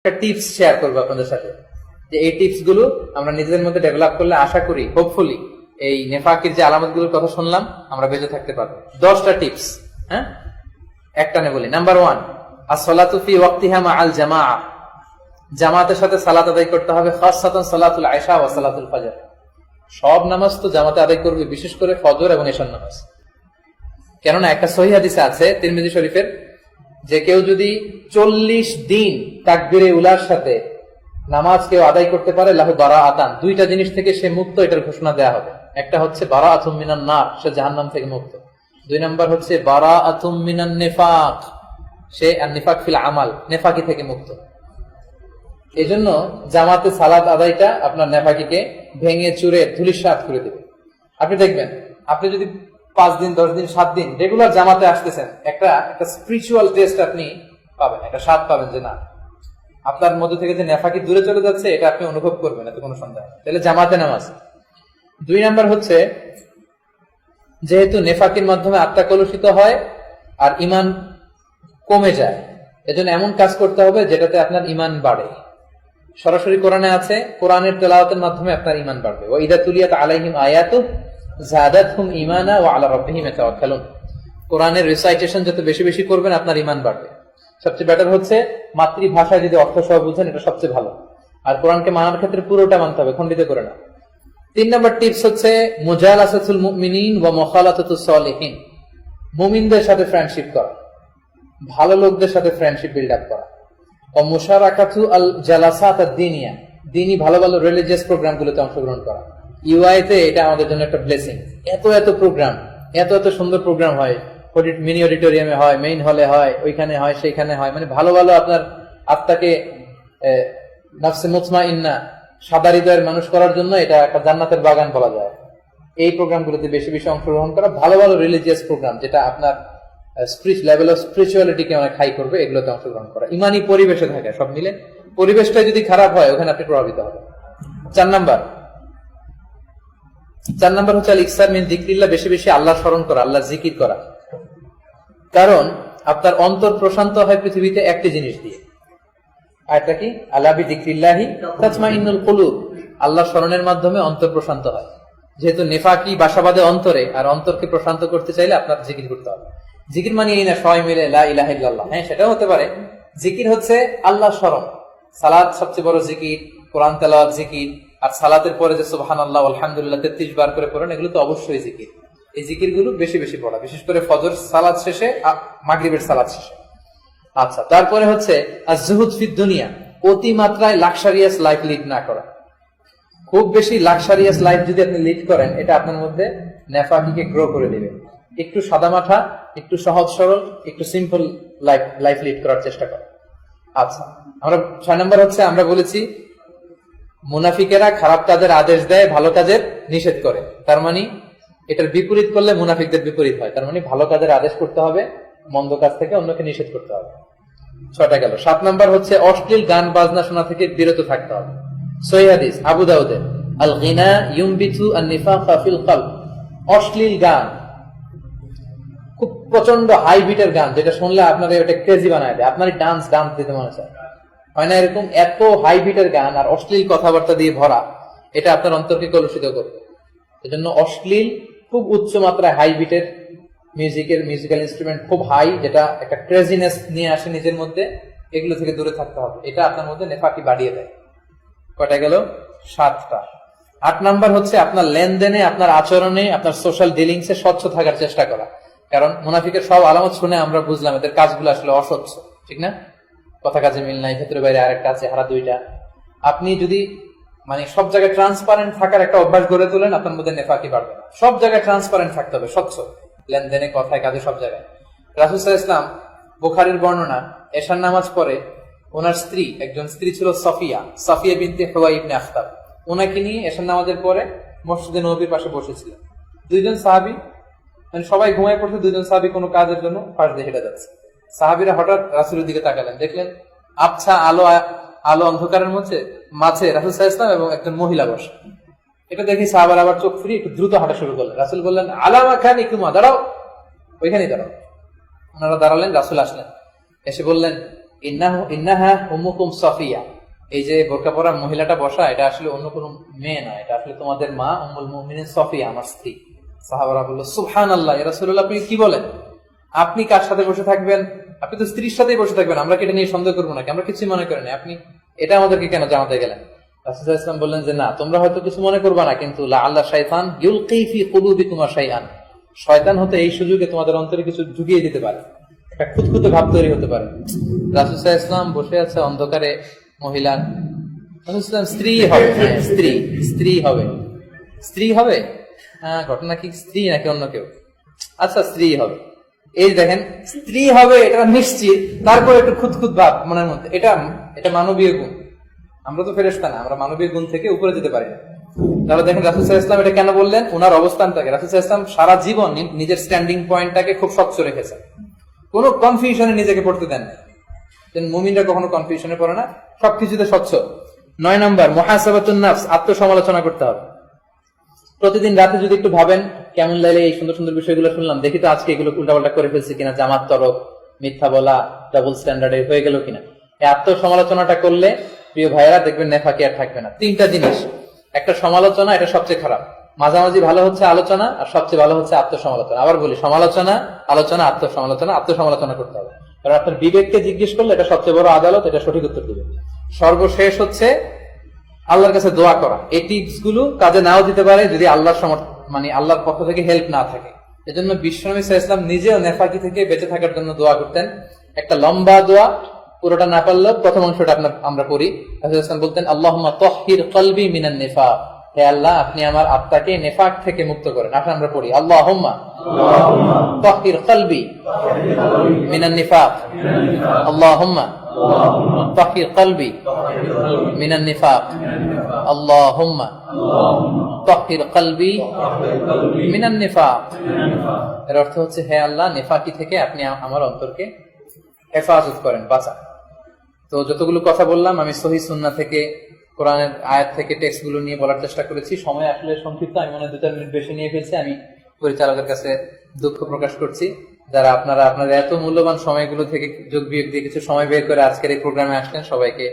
একটা tips share করবো আপনাদের সাথে, যে এই টিপস গুলো আমরা নিজেদের মধ্যে ডেভেলপ করলে আশা করি হোপফুলি এই নেফাকের যে আলামত গুলোর কথা শুনলাম আমরা বেঁচে থাকতে পারবো। 10টা টিপস, হ্যাঁ, একটানে বলি। Number 1, as-salatu fi waqtiha ma'al জামাআহ, জামাতের সাথে সালাত আদায় করতে হবে, খাসসাতান সালাতুল ইশা ওয়া সালাতুল ফজর। সব নামাজ তো জামাতে আদায় করবে, বিশেষ করে ফজর এবং ইশার নামাজ। কেননা একটা সহিহ হাদিসে আছে তিরমিজি শরীফের, যে কেউ যদি 40 দিন তাকবীরে উলার সাথে নামাজ কেউ আদায় করতে পারে, লাহু বারাআতান, দুইটা জিনিস থেকে সে মুক্ত, এটার ঘোষণা দেয়া হবে। একটা হচ্ছে বারাআতুম মিনান নার, সে জাহান্নাম থেকে মুক্ত। 2 নাম্বার হচ্ছে বারাআতুম মিনান নিফাক, সে নিফাক ফিল আমাল, নেফাকি থেকে মুক্ত। এজন্য জামাতে সালাত আদায়টা আপনার নেফাকিকে ভেঙে চুরে ধুলিসাৎ করে দেবে। আপনি দেখবেন, আপনি যদি 5 দিন 10 দিন 7 দিন রেগুলার জামাতে আসতেছেন, একটা স্পিরিচুয়াল টেস্ট আপনি পাবেন, একটা স্বাদ পাবেন যে না, আপনার মধ্যে থেকে যে নেফাকি দূরে চলে যাচ্ছে, এটা আপনি অনুভব করবেন, এতে কোনো সন্দেহ নেই। তাহলে জামাতে নামাজ। 2 নাম্বার হচ্ছে, যেহেতু নেফাকির মাধ্যমে আত্মা কলুষিত হয় আর ঈমান কমে যায়, এজন্য এমন কাজ করতে হবে যেটাতে আপনার ঈমান বাড়ে। সরাসরি কোরআনে আছে, কোরআনের তেলাওয়াতের মাধ্যমে আপনার ঈমান বাড়বে। ওয়া ইযা তুলিয়াত আলাইহিম আয়াতু যাদাতহুম ঈমানা ওয়া আলা রাব্বিহিম ইয়াতাওয়াক্কালুন। কোরআনের রিসাইটেশন যত বেশি বেশি করবেন, আপনার ঈমান বাড়বে। সবচেয়ে বেটার হচ্ছে মাতৃভাষায় যদি অর্থ সহ বুঝেন, এটা সবচেয়ে ভালো। আর কোরআনকে মানার ক্ষেত্রে পুরোটা মানতে হবে, খণ্ডিত করে না। 3 নাম্বার টিপস হচ্ছে মুজালাসাতুল মুমিনিন ওয়া মুখালাতাতুস সালিহিন, মুমিনদের সাথে ফ্রেন্ডশিপ করা, ভালো লোকদের সাথে ফ্রেন্ডশিপ বিল্ড আপ করা। ও মুশারাকাতু আল জালাসাত আদ-দীনিয়া, দ্বীনি ভালো ভালো রিলিজিয়াস প্রোগ্রামগুলোতে অংশগ্রহণ করা। ইউআইতে এটা আমাদের জন্য একটা ব্লেসিং। এত প্রোগ্রাম, এত সুন্দর প্রোগ্রাম হয়, মিনি অডিটোরিয়ামে হয়, মেইন হলে হয়, ওইখানে হয়, সেইখানে হয়, মানে ভালো ভালো আপনার আত্মাকে নফসে মুতমাইন্না, সাদা হৃদয়ের মানুষ করার জন্য এটা একটা জান্নাতের বাগান বলা যায়। এই প্রোগ্রামগুলোতে বেশি বেশি অংশগ্রহণ করা, ভালো ভালো রিলিজিয়াস প্রোগ্রাম যেটা আপনার লেভেল অফ স্পিরিচুয়ালিটিকে অনেক হাই করবে, এগুলোতে অংশগ্রহণ করা। ইমানি পরিবেশে থাকে, সব মিলে। পরিবেশটা যদি খারাপ হয়, ওখানে আপনি প্রভাবিত হবেন। 4 নাম্বার হচ্ছে আল ইকসার মিন যিকরিল্লাহ, বেশি বেশি আল্লাহ স্মরণ করা, আল্লাহ জিকির করা। কারণ আপনার অন্তর প্রশান্ত হয় পৃথিবীতে একটি জিনিস দিয়ে। আয়াতটা কি? আলা বিযিকরিল্লাহি তাতমাইন্নুল কুলুব, আল্লাহ স্মরণের মাধ্যমে অন্তর প্রশান্ত হয়। যেহেতু নেফাকি বাসাবাদে অন্তরে, আর অন্তরকে প্রশান্ত করতে চাইলে আপনার জিকির করতে হবে। জিকির মানে এই না সবাই মিলে লা ইলাহা ইল্লাল্লাহ, হ্যাঁ সেটাও হতে পারে। জিকির হচ্ছে আল্লাহ স্মরণ। সালাত সবচেয়ে বড় জিকির, কোরআন তেলাওয়াত জিকির, আর সালাতের পরে যে সুবহানাল্লাহ আলহামদুলিল্লাহ 33 বার করে পড়েন, এগুলো তো অবশ্যই জিকির। এই জিকির গুলো বেশি বেশি পড়া, বিশেষ করে ফজর সালাত শেষে, মাগরিবের সালাত শেষে। আচ্ছা, তারপরে হচ্ছে আজ-জুহুদ ফিদ দুনিয়া, অতিমাত্রায় লাক্সারিয়াস লাইফ লিড না করা। খুব বেশি লাক্সারিয়াস লাইফ যদি আপনি লিড করেন, এটা আপনার মধ্যে নেফাকিকে গ্রো করে দিবে। একটু সাদামাঠা, একটু সহজ সরল, একটু সিম্পল লাইফ লিড করার চেষ্টা করা। আচ্ছা, আমরা 6 নাম্বার হচ্ছে, আমরা বলেছি মুনাফিকেরা খারাপ কাজের আদেশ দেয়, ভালো কাজের নিষেধ করে। তার মানে এটার বিপরীত করলে মুনাফিকদের বিপরীত হয়। তার মানে ভালো কাজের আদেশ করতে হবে, মন্দ কাজ থেকে অন্যকে নিষেধ করতে হবে। 6টা গেল। 7 নাম্বার হচ্ছে অশ্লীল গান বাজনা শোনা থেকে বিরত থাকতে হবে। সহিহ হাদিস আবু দাউদের, আল গিনা ইউমবিতু আন-নিফাকা ফিল কলব, অশ্লীল গান, খুব প্রচন্ড হাই বিটের গান, যেটা শুনলে আপনার এটা ক্রেজি বানায় দেয়, আপনার ডান্স দিতে মনে চায়, হয় না এরকম? এত হাই বিটের গান আর অশ্লীল কথাবার্তা দিয়ে ভরা, এটা আপনার অন্তরকে কলুষিত করবে। এজন্য অশ্লীল, খুব উচ্চ মাত্রায় হাই বিটের মিউজিক্যাল ইনস্ট্রুমেন্ট খুব হাই, যেটা একটা ক্রেজিনেস নিয়ে আসে নিজের মধ্যে, এগুলো থেকে দূরে থাকতে হবে। এটা আপনার মধ্যে নেফাকি বাড়িয়ে দেয়। কয়টা গেল? 7টা। 8 নাম্বার হচ্ছে আপনার লেনদেনে, আপনার আচরণে, আপনার সোশ্যাল ডিলিংসে স্বচ্ছ থাকার চেষ্টা করা। কারণ মুনাফিকের সব আলামত শুনে আমরা বুঝলাম এদের কাজগুলো আসলে অস্বচ্ছ, ঠিক না? কথা কাজে মিল নাই, ভেতরে বাইরে আরেকটা আছে, হারা 2টা। আপনি যদি মানে সব জায়গায় ট্রান্সপারেন্ট থাকার একটা অভ্যাস গড়ে তোলেন, আপনার মধ্যে নেফাকি বাড়বে না। সব জায়গায় ট্রান্সপারেন্ট থাকতে হবে, স্বচ্ছ, লেনদেনে, কথায়, কাজে, সব জায়গায়। রাসূল সাল্লাল্লাহু আলাইহি ওয়াসাল্লাম, বুখারীর বর্ণনা, এশার নামাজ পরে ওনার স্ত্রী, একজন স্ত্রী ছিল সাফিয়া বিনতে হুয়াই ইবনে আখতাব, ওনাকে নিয়ে এশার নামাজের পরে মসজিদে নববীর পাশে বসেছিলেন। 2জন সাহাবী, মানে সবাই ঘুমায় পড়ছে, 2জন সাহাবী কোনো কাজের জন্য পাশ দিয়ে হেঁটে যাচ্ছে। সাহাবীরা হঠাৎ রাসূলের দিকে তাকালেন, দেখলেন আবছা আলো অন্ধকারের মাঝে রাসূল সাল্লাল্লাহু আলাইহি ওয়াসাল্লাম এবং একজন মহিলা বসে। এটা দেখি সাহাবারা আবার চোখ ফিরিয়ে একটু দ্রুত হাঁটা শুরু করলেন। রাসূল বললেন, আলা মাকানিকুমা, দাঁড়াও, ওইখানেই দাঁড়াও। ওনারা দাঁড়ালেন, রাসূল আসলেন, এসে বললেন, ইন্নাহা উম্মুকুম সাফিয়া, এই যে বোরকা পরা মহিলাটা বসা, এটা আসলে অন্য কোনো মেয়ে না, এটা আসলে তোমাদের মা উম্মুল মুমিনিন সাফিয়া, আমার স্ত্রী। সাহাবারা বলল সুবহানাল্লাহ, ইয়া রাসূলুল্লাহ আপনি কি বলেন? আপনি কার সাথে বসে থাকবেন? আপনি তো স্ত্রীর সাথেই বসে থাকবেন, আমরা কি এটা নিয়ে সন্দেহ করবো নাকি? আমরা কিছুই মনে করি না, আপনি এটা আমাদেরকে কেন জানাতে গেলেন? রাসূল সাল্লাল্লাহু আলাইহি ওয়াসাল্লাম বললেন যে না, তোমরা হয়তো কিছু মনে করবা না, কিন্তু লাআল্লা শাইতান ইউলকি ফি কুলুবিকুম শাইআন, শয়তান হতে এই সুযোগে তোমাদের অন্তরে কিছু ঢুকিয়ে দিতে পারে, একটা খুঁতখুঁতে ভাব তৈরি হতে পারে। রাসূল সাল্লাল্লাহু আলাইহি ওয়াসাল্লাম বসে আছে অন্ধকারে, মহিলা রাসূল সাল্লাল্লাহু আলাইহি ওয়াসাল্লাম স্ত্রী হবে, স্ত্রী হবে। হ্যাঁ, ঘটনা কি স্ত্রী নাকি অন্য কেউ? আচ্ছা, স্ত্রী হবে। এই দেখেন, স্ত্রী হবে এটা নিশ্চিত, তারপর একটু খুঁতখুঁত ভাব মনের মধ্যে, এটা মানবীয় গুণ। আমরা তো ফেরেশতা না, আমরা মানবীয় গুণ থেকে উপরে যেতে পারি না। তাহলে দেখেন রাসূল সাল্লাল্লাহু আলাইহি ওয়াসাল্লাম এটা কেন বললেন? ওনার অবস্থানটাকে, রাসূল সাল্লাল্লাহু আলাইহি ওয়াসাল্লাম সারা জীবন নিজের স্ট্যান্ডিং পয়েন্টটাকে খুব স্বচ্ছ রেখেছেন, কোনো কনফিউশনে নিজেকে পড়তে দেন না। মুমিনরা কখনো কনফিউশনে পড়ে না, সবকিছুতে স্বচ্ছ। 9 নম্বর, মুহাসাবাতুন নাফস, আত্মসমালোচনা করতে হবে। প্রতিদিন রাতে যদি একটু ভাবেন, কেমন লাগলে এই সুন্দর সুন্দর বিষয়গুলো শুনলাম, দেখি তো আজকে এগুলো উল্টাপাল্টা করে ফেলছি কিনা, জামাত তরফ, মিথ্যা বলা, ডাবল স্ট্যান্ডার্ডে হয়ে গেল কিনা। এই আত্মসমালোচনাটা করলে প্রিয় ভাইয়েরা দেখবেন নেফাকি আর থাকবে না। 3টা জিনিস, একটা সমালোচনা, এটা সবচেয়ে খারাপ, মাঝামাঝি ভালো হচ্ছে আলোচনা, আর সবচেয়ে ভালো হচ্ছে আত্মসমালোচনা। আবার বলি, সমালোচনা, আলোচনা, আত্মসমালোচনা করতে হবে। কারণ আপনার বিবেককে জিজ্ঞেস করলে এটা সবচেয়ে বড় আদালত, এটা সঠিক উত্তর দিবে। সর্বশেষ হচ্ছে আল্লাহর কাছে দোয়া করা। এই টিপস গুলো কাজে নাও দিতে পারে যদি আল্লাহর আল্লাহর পক্ষ থেকে হেল্প না থাকে। এজন্য বিশ্বনবী সাল্লাল্লাহু আলাইহি ওয়াসাল্লাম নিজেও নেফাকি থেকে বেঁচে থাকার জন্য দোয়া করতেন। একটা লম্বা দোয়া, পুরোটা না পারলেও প্রথম অংশটা আমরা পড়ি। রাসূলুল্লাহ সাল্লাল্লাহু আলাইহি ওয়াসাল্লাম বলতেন, আল্লাহুম্মা তাহহির কলবি মিনান নিফাক, হে আল্লাহ আপনি আমার আত্মাকে নেফাক থেকে মুক্ত করেন। আসলে আমরা পড়ি, আল্লাহুম্মা তাহহির কলবি মিনান নিফাক, আল্লাহুম্মা তাহহির কলবি মিনান নিফাক, আল্লাহুম্মা তাহহির কলবি মিনান নিফাক। এর অর্থ হচ্ছে, হে আল্লাহ নেফাকি থেকে আপনি আমার অন্তরকে হেফাজত করেন, বাঁচান। তো যতগুলো কথা বললাম আমি সহিহ সুন্নাহ থেকে, কোরআনের আয়াত থেকে টেক্সট গুলো নিয়ে বলার চেষ্টা করেছি। সময় আসলে সংক্ষিপ্ত, আমি মনে হয় 2-4 মিনিট বেশি নিয়ে ফেলছি। আমি পরিচালকের কাছে দুঃখ প্রকাশ করছি। যারা আপনাদের এত মূল্যবান সময়গুলো থেকে যোগ বিয়োগ দিয়ে কিছু সময় বের করে আজকের এই প্রোগ্রামে আসলেন, সবাইকে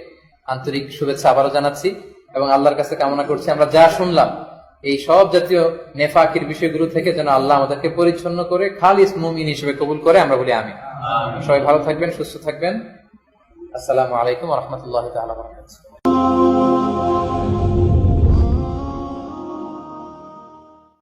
আন্তরিক শুভেচ্ছা আবারও জানাচ্ছি এবং আল্লাহর কাছে কামনা করছি আমরা যা শুনলাম এই সব জাতীয় নেফাকির বিষয়গুলো থেকে যেন আল্লাহ আমাদেরকে পরিচ্ছন্ন করে খালিস মুমিন হিসেবে কবুল করে। আমরা বলি আমিন। সবাই ভালো থাকবেন, সুস্থ থাকবেন। আসসালামু আলাইকুম ওয়া রাহমাতুল্লাহি তাআলা ওয়া বারাকাতুহু।